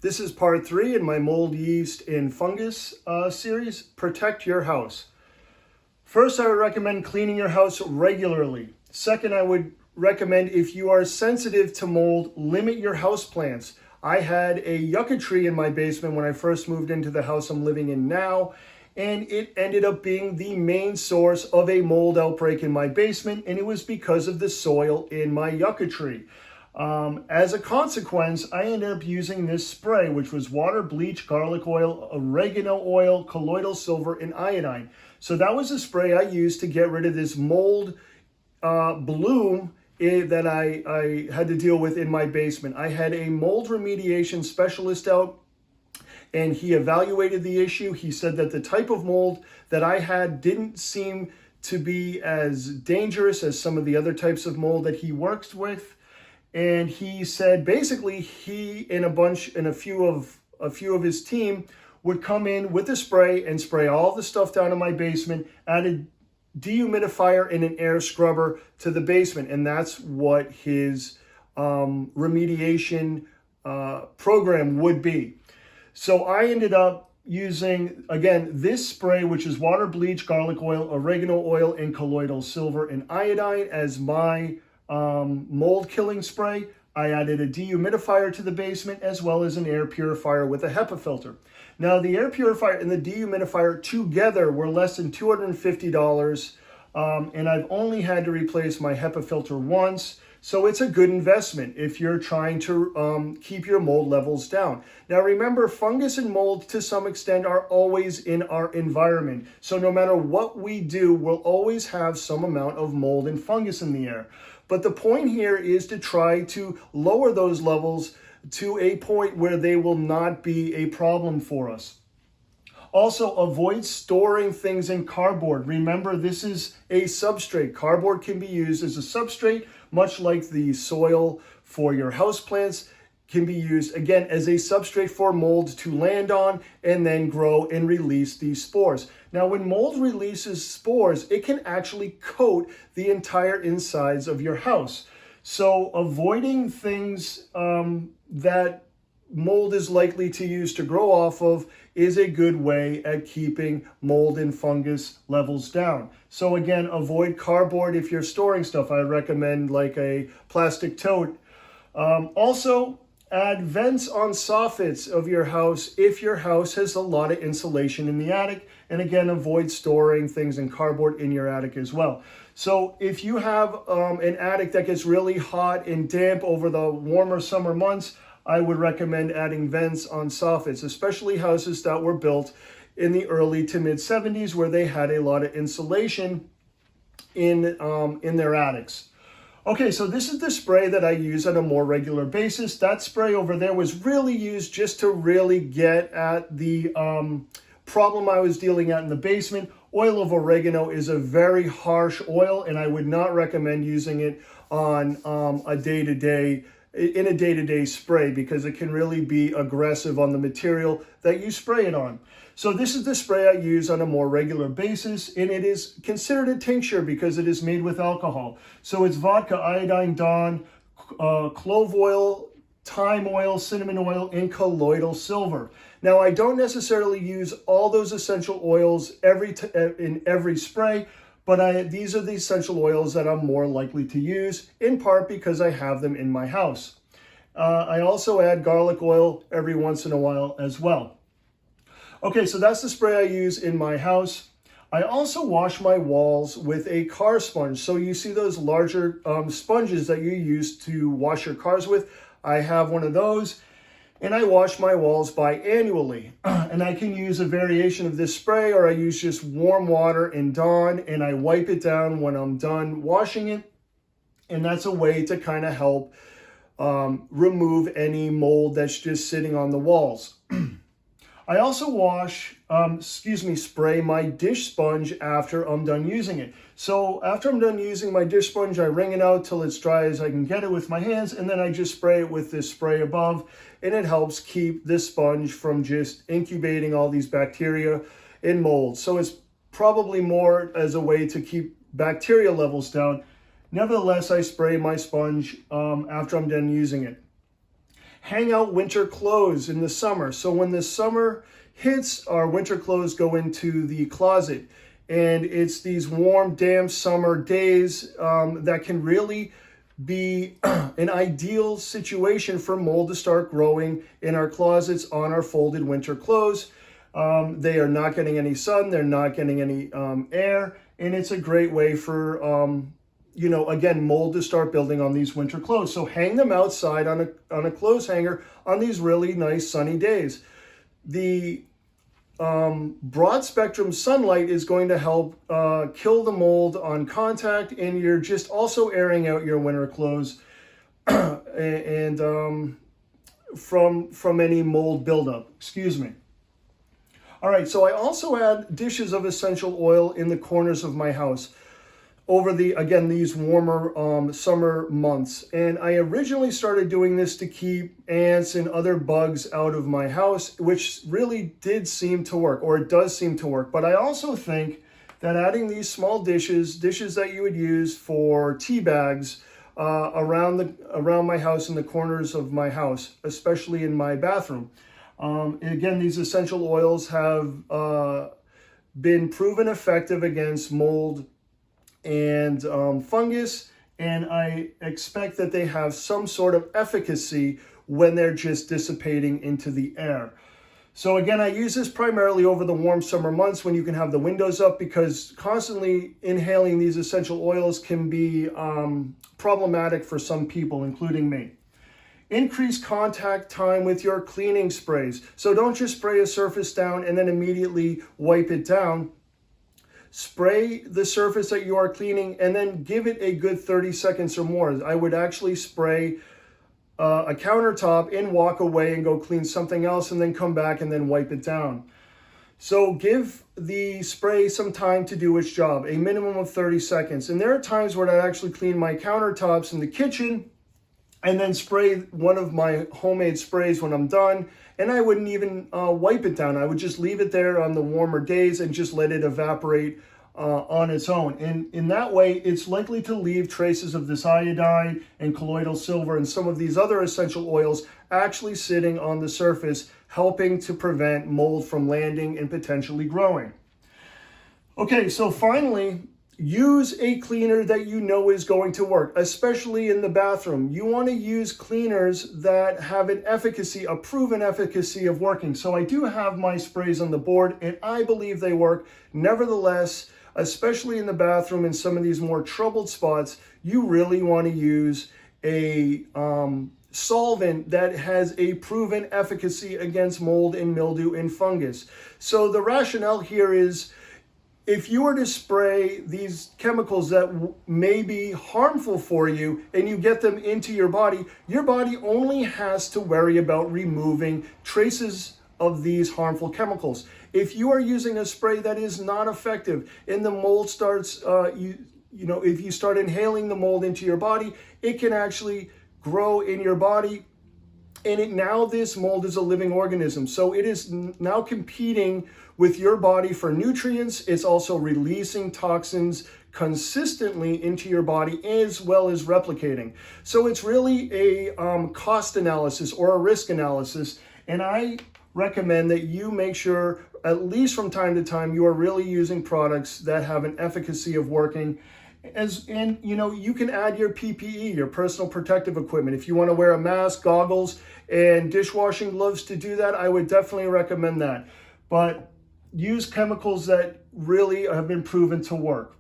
This is part 3 in my mold, yeast, and fungus series, Protect Your House. First, I would recommend cleaning your house regularly. Second, I would recommend, if you are sensitive to mold, limit your houseplants. I had a yucca tree in my basement when I first moved into the house I'm living in now, and it ended up being the main source of a mold outbreak in my basement, and it was because of the soil in my yucca tree. As a consequence, I ended up using this spray, which was water, bleach, garlic oil, oregano oil, colloidal silver, and iodine. So that was a spray I used to get rid of this mold bloom that I had to deal with in my basement. I had a mold remediation specialist out, and he evaluated the issue. He said that the type of mold that I had didn't seem to be as dangerous as some of the other types of mold that he works with. And he said basically he and a few of his team would come in with a spray and spray all the stuff down in my basement, add a dehumidifier and an air scrubber to the basement. And that's what his remediation program would be. So I ended up using, again, this spray, which is water, bleach, garlic oil, oregano oil, and colloidal silver and iodine as my mold killing spray. I added a dehumidifier to the basement as well as an air purifier with a HEPA filter. Now, the air purifier and the dehumidifier together were less than $250, and I've only had to replace my HEPA filter once. So it's a good investment if you're trying to keep your mold levels down. Now remember, fungus and mold to some extent are always in our environment. So no matter what we do, we'll always have some amount of mold and fungus in the air. But the point here is to try to lower those levels to a point where they will not be a problem for us. Also, avoid storing things in cardboard. Remember, this is a substrate. Cardboard can be used as a substrate, much like the soil for your houseplants can be used, again, as a substrate for mold to land on and then grow and release these spores. Now, when mold releases spores, it can actually coat the entire insides of your house. So avoiding things that mold is likely to use to grow off of is a good way at keeping mold and fungus levels down. So again, avoid cardboard if you're storing stuff. I recommend like a plastic tote. Also, add vents on soffits of your house if your house has a lot of insulation in the attic. And again, avoid storing things in cardboard in your attic as well. So if you have an attic that gets really hot and damp over the warmer summer months, I would recommend adding vents on soffits, especially houses that were built in the early to mid 70s where they had a lot of insulation in their attics. Okay, so this is the spray that I use on a more regular basis. That spray over there was really used just to really get at the problem I was dealing at in the basement. Oil of oregano is a very harsh oil, and I would not recommend using it on a day-to-day spray because it can really be aggressive on the material that you spray it on. So this is the spray I use on a more regular basis, and it is considered a tincture because it is made with alcohol. So it's vodka, iodine, dawn, clove oil, thyme oil, cinnamon oil, and colloidal silver. Now, I don't necessarily use all those essential oils in every spray, but these are the essential oils that I'm more likely to use, in part because I have them in my house. I also add garlic oil every once in a while as well. Okay, so that's the spray I use in my house. I also wash my walls with a car sponge. So you see those larger sponges that you use to wash your cars with. I have one of those, and I wash my walls biannually. And I can use a variation of this spray, or I use just warm water and Dawn, and I wipe it down when I'm done washing it. And that's a way to kind of help remove any mold that's just sitting on the walls. I also spray my dish sponge after I'm done using it. So after I'm done using my dish sponge, I wring it out till it's dry as I can get it with my hands, and then I just spray it with this spray above, and it helps keep this sponge from just incubating all these bacteria and mold. So it's probably more as a way to keep bacteria levels down. Nevertheless, I spray my sponge after I'm done using it. hang out winter clothes in the summer. So when the summer hits, our winter clothes go into the closet. And it's these warm, damp summer days that can really be an ideal situation for mold to start growing in our closets on our folded winter clothes. They are not getting any sun, they're not getting any air, and it's a great way for, again, mold to start building on these winter clothes. So hang them outside on a clothes hanger on these really nice sunny days. The broad spectrum sunlight is going to help kill the mold on contact, and you're just also airing out your winter clothes and from any mold buildup. Excuse me. All right, so I also add dishes of essential oil in the corners of my house over these warmer summer months. And I originally started doing this to keep ants and other bugs out of my house, which really did seem to work, or it does seem to work. But I also think that adding these small dishes that you would use for tea bags around my house, in the corners of my house, especially in my bathroom. And again, these essential oils have been proven effective against mold and fungus, and I expect that they have some sort of efficacy when they're just dissipating into the air. So again, I use this primarily over the warm summer months when you can have the windows up, because constantly inhaling these essential oils can be problematic for some people, including me. Increase contact time with your cleaning sprays. So don't just spray a surface down and then immediately wipe it down. Spray the surface that you are cleaning and then give it a good 30 seconds or more. I would actually spray a countertop and walk away and go clean something else and then come back and then wipe it down. So give the spray some time to do its job, a minimum of 30 seconds. And there are times where I actually clean my countertops in the kitchen and then spray one of my homemade sprays when I'm done. And I wouldn't even wipe it down. I would just leave it there on the warmer days and just let it evaporate on its own. And in that way, it's likely to leave traces of this iodine and colloidal silver and some of these other essential oils actually sitting on the surface, helping to prevent mold from landing and potentially growing. Okay, so finally, use a cleaner that you know is going to work, especially in the bathroom. You want to use cleaners that have a proven efficacy of working. So I do have my sprays on the board, and I believe they work. Nevertheless, especially in the bathroom in some of these more troubled spots, you really want to use a solvent that has a proven efficacy against mold and mildew and fungus. So the rationale here is, if you were to spray these chemicals that may be harmful for you and you get them into your body only has to worry about removing traces of these harmful chemicals. If you are using a spray that is not effective and the mold starts, if you start inhaling the mold into your body, it can actually grow in your body. And now this mold is a living organism. So it is now competing with your body for nutrients. It's also releasing toxins consistently into your body as well as replicating. So it's really a cost analysis or a risk analysis. And I recommend that you make sure, at least from time to time, you are really using products that have an efficacy of working. You can add your PPE, your personal protective equipment. If you want to wear a mask, goggles, and dishwashing gloves to do that, I would definitely recommend that. But use chemicals that really have been proven to work.